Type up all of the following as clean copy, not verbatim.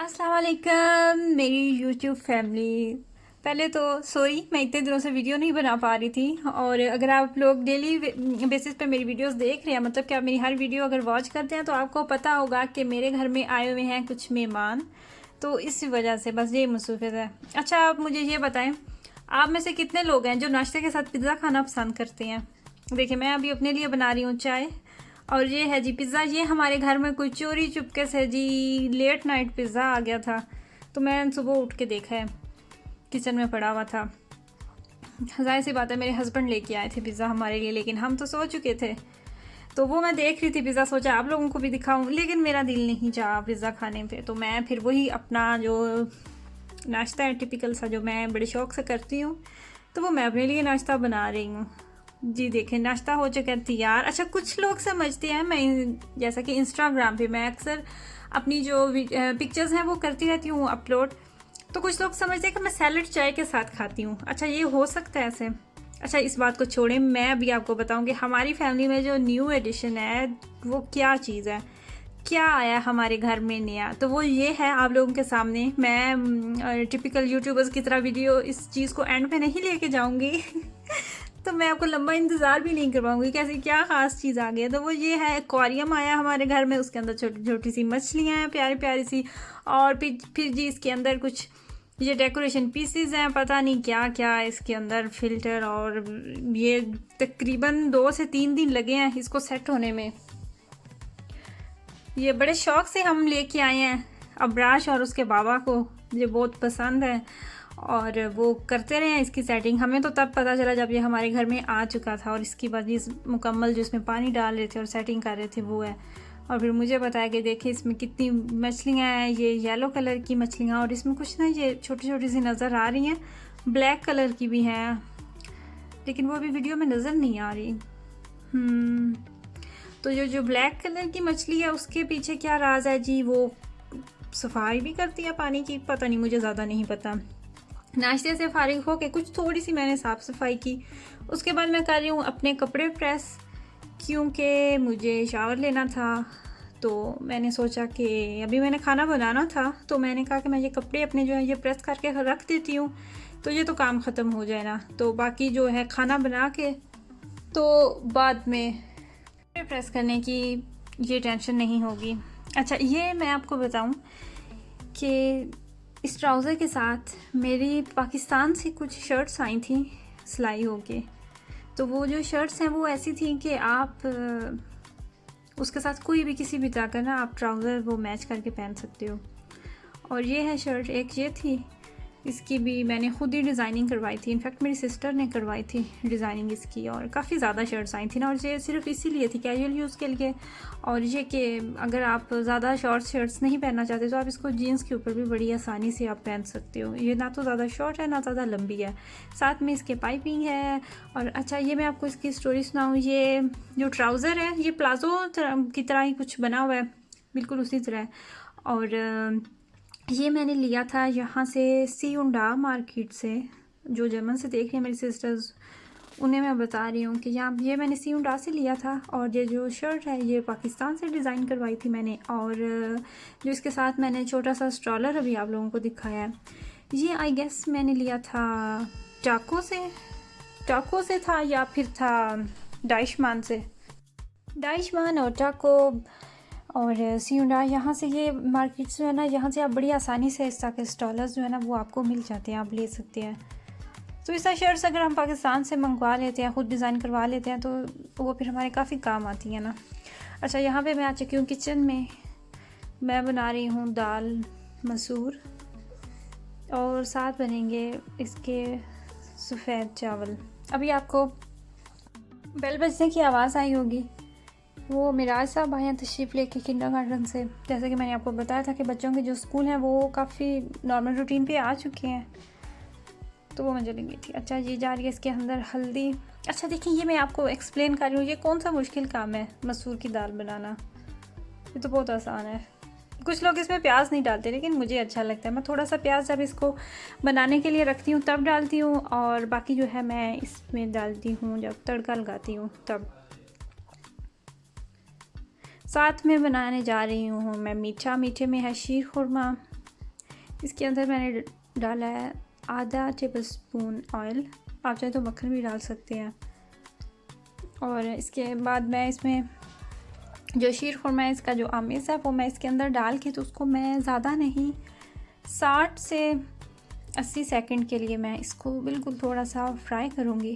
अस्सलाम वालेकुम मेरी यूट्यूब फैमिली। पहले तो सॉरी मैं इतने दिनों से वीडियो नहीं बना पा रही थी। और अगर आप लोग डेली बेसिस पे मेरी वीडियोस देख रहे हैं, मतलब कि आप मेरी हर वीडियो अगर वॉच करते हैं, तो आपको पता होगा कि मेरे घर में आए हुए हैं कुछ मेहमान। तो इस वजह से बस ये मसरूफियत है। अच्छा, आप मुझे ये बताएं, आप में से कितने लोग हैं जो नाश्ते के साथ पिज़्ज़ा खाना पसंद करते हैं? देखिए, मैं अभी अपने लिए बना रही हूँ चाय, और ये है जी पिज़्ज़ा। ये हमारे घर में कोई चोरी चुपके से जी लेट नाइट पिज़्ज़ा आ गया था, तो मैं सुबह उठ के देखा है किचन में पड़ा हुआ था। ज़ाहिर सी बात है, मेरे हस्बैंड लेके आए थे पिज़्ज़ा हमारे लिए, लेकिन हम तो सो चुके थे। तो वो मैं देख रही थी पिज़्ज़ा, सोचा आप लोगों को भी दिखाऊं, लेकिन मेरा दिल नहीं चाहा पिज़्ज़ा खाने पे। तो मैं फिर वही अपना जो नाश्ता है टिपिकल सा, जो मैं बड़े शौक से करती हूँ, तो वो मैं अपने लिए नाश्ता बना रही हूँ। जी देखें, नाश्ता हो चुका है तैयार। अच्छा, कुछ लोग समझते हैं, मैं जैसा कि इंस्टाग्राम पे मैं अक्सर अपनी जो पिक्चर्स हैं वो करती रहती हूँ अपलोड, तो कुछ लोग समझते हैं कि मैं सैलड चाय के साथ खाती हूँ। अच्छा, ये हो सकता है ऐसे? अच्छा, इस बात को छोड़ें, मैं अभी आपको बताऊँगी हमारी फैमिली में जो न्यू एडिशन है वो क्या चीज़ है, क्या आया हमारे घर में नया। तो वो ये है आप लोगों के सामने। मैं टिपिकल यूट्यूबर्स की तरह वीडियो इस चीज़ को एंड पे नहीं लेके जाऊँगी तो मैं आपको लंबा इंतज़ार भी नहीं करवाऊँगी कैसी क्या ख़ास चीज़ आ गई है। तो वो ये है, एक्वेरियम आया हमारे घर में, उसके अंदर छोटी छोटी सी मछलियाँ हैं प्यारी प्यारी सी, और फिर जी इसके अंदर कुछ ये डेकोरेशन पीसीज हैं, पता नहीं क्या क्या इसके अंदर, फ़िल्टर। और ये तकरीबन 2 से 3 दिन लगे हैं इसको सेट होने में। ये बड़े शौक से हम लेके आए हैं। अब्राश और उसके बाबा को ये बहुत पसंद है, और वो करते रहे हैं इसकी सेटिंग। हमें तो तब पता चला जब ये हमारे घर में आ चुका था, और इसकी बाद इस मुकम्मल जो इसमें पानी डाल रहे थे और सेटिंग कर रहे थे वो है। और फिर मुझे बताया कि देखिए इसमें कितनी मछलियाँ हैं, ये येलो कलर की मछलियाँ, और इसमें कुछ ना ये छोटी छोटी सी नज़र आ रही हैं, ब्लैक कलर की भी हैं, लेकिन वो अभी वीडियो में नज़र नहीं आ रही। तो जो ब्लैक कलर की मछली है उसके पीछे क्या राज है जी? वो सफाई भी करती है पानी की, पता नहीं, मुझे ज़्यादा नहीं पता। नाश्ते से फारिग हो के कुछ थोड़ी सी मैंने साफ़ सफाई की, उसके बाद मैं कर रही हूँ अपने कपड़े प्रेस, क्योंकि मुझे शावर लेना था। तो मैंने सोचा कि अभी मैंने खाना बनाना था, तो मैंने कहा कि मैं ये कपड़े अपने जो है ये प्रेस करके रख देती हूँ, तो ये तो काम ख़त्म हो जाए ना। तो बाकी जो है खाना बना के तो बाद में प्रेस करने की ये टेंशन नहीं होगी। अच्छा, ये मैं आपको बताऊं कि इस ट्राउज़र के साथ मेरी पाकिस्तान से कुछ शर्ट्स आई थी सिलाई होके। तो वो जो शर्ट्स हैं वो ऐसी थी कि आप उसके साथ कोई भी किसी भी तरह का ना आप ट्राउज़र वो मैच करके पहन सकते हो। और ये है शर्ट, एक ये थी, इसकी भी मैंने ख़ुद ही डिज़ाइनिंग करवाई थी। इनफैक्ट मेरी सिस्टर ने करवाई थी डिज़ाइनिंग इसकी, और काफ़ी ज़्यादा शर्ट्स आई थी ना, और ये सिर्फ इसीलिए थी कैजुअल यूज़ के लिए। और ये कि अगर आप ज़्यादा शॉर्ट शर्ट्स नहीं पहनना चाहते तो आप इसको जीन्स के ऊपर भी बड़ी आसानी से आप पहन सकते हो। ये ना तो ज़्यादा शॉर्ट है ना ज़्यादा लंबी है, साथ में इसके पाइपिंग है। और अच्छा, ये मैं आपको इसकी स्टोरी सुनाऊँ। ये जो ट्राउज़र है ये प्लाज़ो की तरह ही कुछ बना हुआ है, बिल्कुल उसी तरह। और ये मैंने लिया था यहाँ से सियुंडा मार्केट से, जो जर्मन से देख रही हैं मेरी सिस्टर्स, उन्हें मैं बता रही हूँ कि यहाँ ये मैंने सियुंडा से लिया था। और ये जो शर्ट है ये पाकिस्तान से डिज़ाइन करवाई थी मैंने। और जो इसके साथ मैंने छोटा सा स्ट्रॉलर अभी आप लोगों को दिखाया है, ये आई गेस मैंने लिया था टाको से था, या फिर था डाइशमान से। डाइशमान और टाको और सियुंडा, यहाँ से ये मार्केट जो है ना, यहाँ से आप बड़ी आसानी से इस तरह के स्टॉलर्स जो है ना वो आपको मिल जाते हैं, आप ले सकते हैं। तो इस तरह शर्ट्स अगर हम पाकिस्तान से मंगवा लेते हैं, ख़ुद डिज़ाइन करवा लेते हैं, तो वो फिर हमारे काफ़ी काम आती है ना। अच्छा, यहाँ पे मैं आ चुकी हूँ किचन में। मैं बना रही हूँ दाल मसूर, और साथ बनेंगे इसके सफ़ेद चावल। अभी आपको बेल बजने की आवाज़ आई होगी, वो मिराज साहब आए हैं तशरीफ़ लेके किंडरगार्टन से। जैसे कि मैंने आपको बताया था कि बच्चों के जो स्कूल हैं वो काफ़ी नॉर्मल रूटीन पे आ चुके हैं, तो वो मैं चली गई थी। अच्छा, ये जा रही है इसके अंदर हल्दी। अच्छा देखिए, ये मैं आपको एक्सप्लेन कर रही हूँ, ये कौन सा मुश्किल काम है मसूर की दाल बनाना, ये तो बहुत आसान है। कुछ लोग इसमें प्याज नहीं डालते, लेकिन मुझे अच्छा लगता है। मैं थोड़ा सा प्याज जब इसको बनाने के लिए रखती हूँ तब डालती हूँ, और बाकी जो है मैं इसमें डालती हूँ जब तड़का लगाती हूँ तब। साथ में बनाने जा रही हूँ मैं मीठा। मीठे में है शीर खुरमा, इसके अंदर मैंने डाला है आधा टेबल स्पून ऑयल, आप चाहे तो मक्खन भी डाल सकते हैं। और इसके बाद मैं इसमें जो शीर खुरमा है, इसका जो आमेज़ है वो मैं इसके अंदर डाल के, तो उसको मैं ज़्यादा नहीं 60 से 80 सेकंड के लिए मैं इसको बिल्कुल थोड़ा सा फ्राई करूँगी।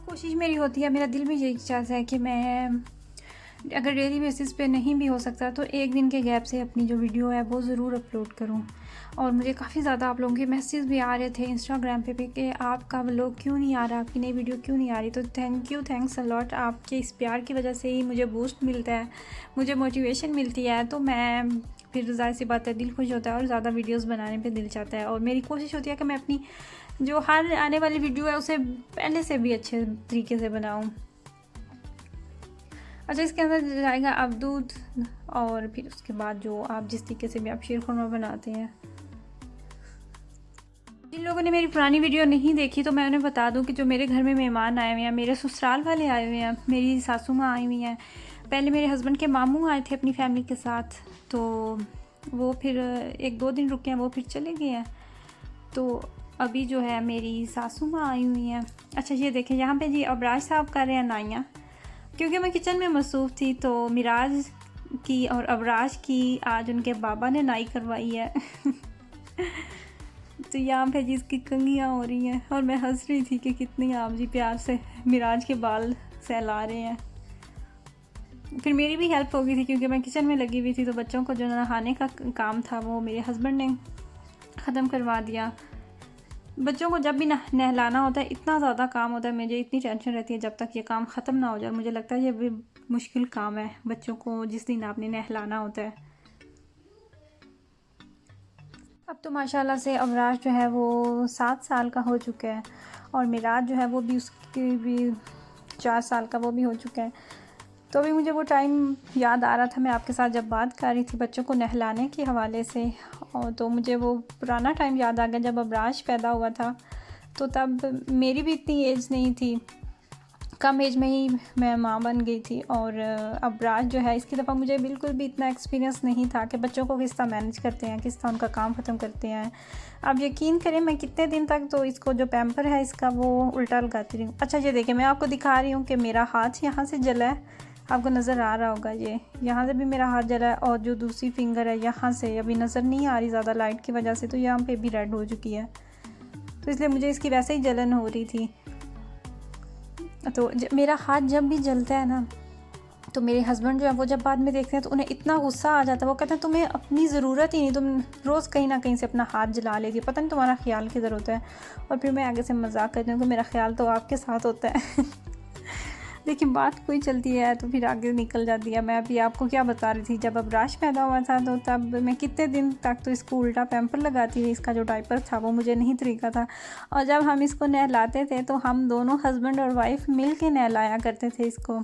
कोशिश मेरी होती है, मेरा दिल भी यही चाहता है कि मैं अगर डेली बेसिस पे नहीं भी हो सकता तो एक दिन के गैप से अपनी जो वीडियो है वो ज़रूर अपलोड करूं। और मुझे काफ़ी ज़्यादा आप लोगों के मैसेज भी आ रहे थे इंस्टाग्राम पे भी कि आपका व्लॉग क्यों नहीं आ रहा, आपकी नई वीडियो क्यों नहीं आ रही। तो थैंक्स अ लॉट, आपके इस प्यार की वजह से ही मुझे बूस्ट मिलता है, मुझे मोटिवेशन मिलती है। तो मैं फिर ज़ाहिर सी बात है दिल खुश होता है और ज़्यादा वीडियोज़ बनाने पर दिल चाहता है। और मेरी कोशिश होती है कि मैं अपनी जो हर आने वाली वीडियो है उसे पहले से भी अच्छे तरीके से बनाऊँ। अच्छा, इसके अंदर जाएगा अब दूध, और फिर उसके बाद जो आप जिस तरीके से भी आप शीर खुरमा बनाते हैं। जिन लोगों ने मेरी पुरानी वीडियो नहीं देखी तो मैं उन्हें बता दूं कि जो मेरे घर में मेहमान आए हुए हैं, मेरे ससुराल वाले आए हुए हैं, मेरी सासू माँ आई हुई हैं। पहले मेरे हस्बैंड के मामू आए थे अपनी फैमिली के साथ, तो वो फिर 1-2 दिन रुके हैं, वो फिर चले गए हैं। तो अभी जो है मेरी सासू माँ आई हुई हैं। अच्छा, ये देखें यहाँ पे जी अबराज साहब कर रहे हैं नाइयाँ, क्योंकि मैं किचन में मसरूफ़ थी। तो मिराज की और अबराज की आज उनके बाबा ने नाई करवाई है। तो यहाँ पे जी इसकी कंघियाँ हो रही हैं और मैं हंस रही थी कि कितनी आप जी प्यार से मिराज के बाल सहला रहे हैं। फिर मेरी भी हेल्प हो गई थी क्योंकि मैं किचन में लगी हुई थी। तो बच्चों को जो नहाने का काम था वो मेरे हस्बैंड ने ख़त्म करवा दिया। बच्चों को जब भी नहलाना होता है इतना ज़्यादा काम होता है, मुझे इतनी टेंशन रहती है जब तक ये काम ख़त्म ना हो जाए। मुझे लगता है ये भी मुश्किल काम है बच्चों को जिस दिन आपने नहलाना होता है। अब तो माशाल्लाह से अबराज जो है वो 7 साल का हो चुका है और मिराज जो है वो भी उसके भी 4 साल का वो भी हो चुका है। तो अभी मुझे वो टाइम याद आ रहा था, मैं आपके साथ जब बात कर रही थी बच्चों को नहलाने के हवाले से, और तो मुझे वो पुराना टाइम याद आ गया जब अबराज पैदा हुआ था। तो तब मेरी भी इतनी एज नहीं थी, कम एज में ही मैं माँ बन गई थी। और अबराज जो है इसकी दफ़ा मुझे बिल्कुल भी इतना एक्सपीरियंस नहीं था कि बच्चों को किस तरह मैनेज करते हैं, किस तरह उनका काम ख़त्म करते हैं। आप यकीन करें मैं कितने दिन तक तो इसको जो पैम्पर है इसका वो उल्टा लगाती रही हूँ। अच्छा, ये देखें मैं आपको दिखा रही हूँ कि मेरा हाथ यहाँ से जला है, आपको नज़र आ रहा होगा, ये यहाँ से भी मेरा हाथ जला है और जो दूसरी फिंगर है यहाँ से अभी नज़र नहीं आ रही ज़्यादा लाइट की वजह से, तो यहाँ पे भी रेड हो चुकी है। तो इसलिए मुझे इसकी वैसे ही जलन हो रही थी। तो मेरा हाथ जब भी जलता है ना तो मेरे हस्बैंड जो है वो जब बाद में देखते हैं तो उन्हें इतना गुस्सा आ जाता है। वो कहते हैं तुम्हें अपनी ज़रूरत ही नहीं, तुम रोज़ कहीं ना कहीं से अपना हाथ जला लेती हो, पता नहीं तुम्हारा ख्याल किधर होता है। और फिर मैं आगे से मजाक करती हूँ कि मेरा ख्याल तो आपके साथ होता है। लेकिन बात कोई चलती है तो फिर आगे निकल जाती है। मैं अभी आपको क्या बता रही थी, जब अबराज पैदा हुआ था तो तब मैं कितने दिन तक तो इसको उल्टा पैम्पर लगाती थी, इसका जो डायपर था वो मुझे नहीं तरीका था। और जब हम इसको नहलाते थे तो हम दोनों हस्बैंड और वाइफ मिल के नहलाया करते थे इसको।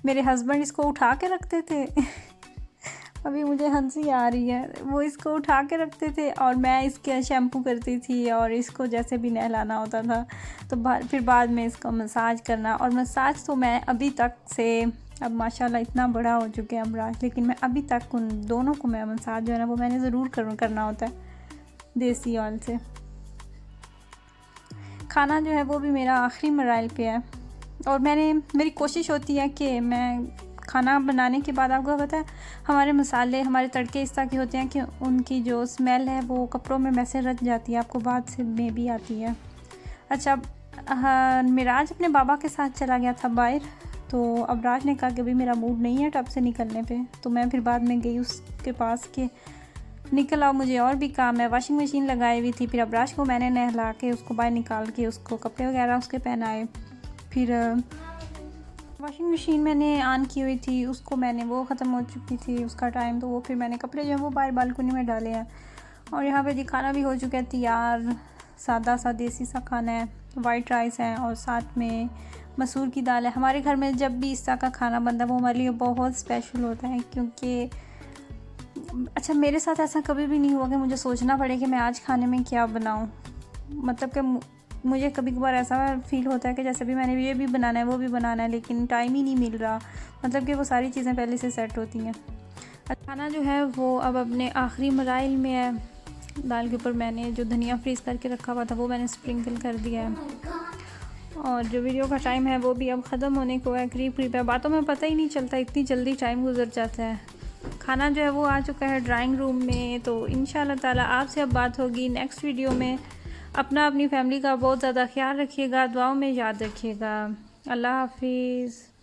मेरे हस्बैंड इसको उठा के रखते थे। अभी मुझे हंसी आ रही है, वो इसको उठा के रखते थे और मैं इसके शैम्पू करती थी और इसको जैसे भी नहलाना होता था तो फिर बाद में इसको मसाज करना। और मसाज तो मैं अभी तक से, अब माशाल्लाह इतना बड़ा हो चुके हैं अबराज, लेकिन मैं अभी तक उन दोनों को मैं मसाज जो है ना वो मैंने ज़रूर करना होता है देसी ऑयल से। खाना जो है वो भी मेरा आखिरी मराइल पे है और मेरी कोशिश होती है कि मैं खाना बनाने के बाद, आपको पता है हमारे मसाले, हमारे तड़के इस तरह के होते हैं कि उनकी जो स्मेल है वो कपड़ों में वैसे रच जाती है, आपको बाद से में भी आती है। अच्छा, हाँ, मिराज अपने बाबा के साथ चला गया था बाहर, तो अबराज ने कहा कि अभी मेरा मूड नहीं है टब से निकलने पे। तो मैं फिर बाद में गई उसके पास के निकल आओ, मुझे और भी काम है। वॉशिंग मशीन लगाई हुई थी, फिर अबराज को मैंने नहला के उसको बाहर निकाल के उसको कपड़े वगैरह उसके पहनाए। फिर वॉशिंग मशीन मैंने ऑन की हुई थी, उसको मैंने वो ख़त्म हो चुकी थी उसका टाइम, तो वो फिर मैंने कपड़े जो है वो बाहर बालकनी में डाले हैं। और यहाँ पे जी खाना भी हो चुका है तैयार, सादा सा देसी सा खाना है, वाइट राइस है और साथ में मसूर की दाल है। हमारे घर में जब भी इस तरह का खाना बनता है वो हमारे लिए बहुत स्पेशल होता है, क्योंकि अच्छा मेरे साथ ऐसा कभी भी नहीं हुआ कि मुझे सोचना पड़े कि मैं आज खाने में क्या बनाऊँ। मतलब कि मुझे कभी कभार ऐसा फील होता है कि जैसे भी मैंने ये भी बनाना है वो भी बनाना है, लेकिन टाइम ही नहीं मिल रहा, मतलब कि वो सारी चीज़ें पहले से सेट होती हैं। खाना जो है वो अब अपने आखिरी मराइल में है। दाल के ऊपर मैंने जो धनिया फ्रीज़ करके रखा हुआ था वो मैंने स्प्रिंकल कर दिया है। और जो वीडियो का टाइम है वो भी अब ख़त्म होने को है, करीब करीब है। बातों में पता ही नहीं चलता, इतनी जल्दी टाइम गुजर जाता है। खाना जो है वो आ चुका है ड्राइंग रूम में। तो इंशाल्लाह ताला आपसे अब बात होगी नेक्स्ट वीडियो में। अपनी फैमिली का बहुत ज़्यादा ख्याल रखिएगा, दुआओं में याद रखिएगा। अल्लाह हाफिज़।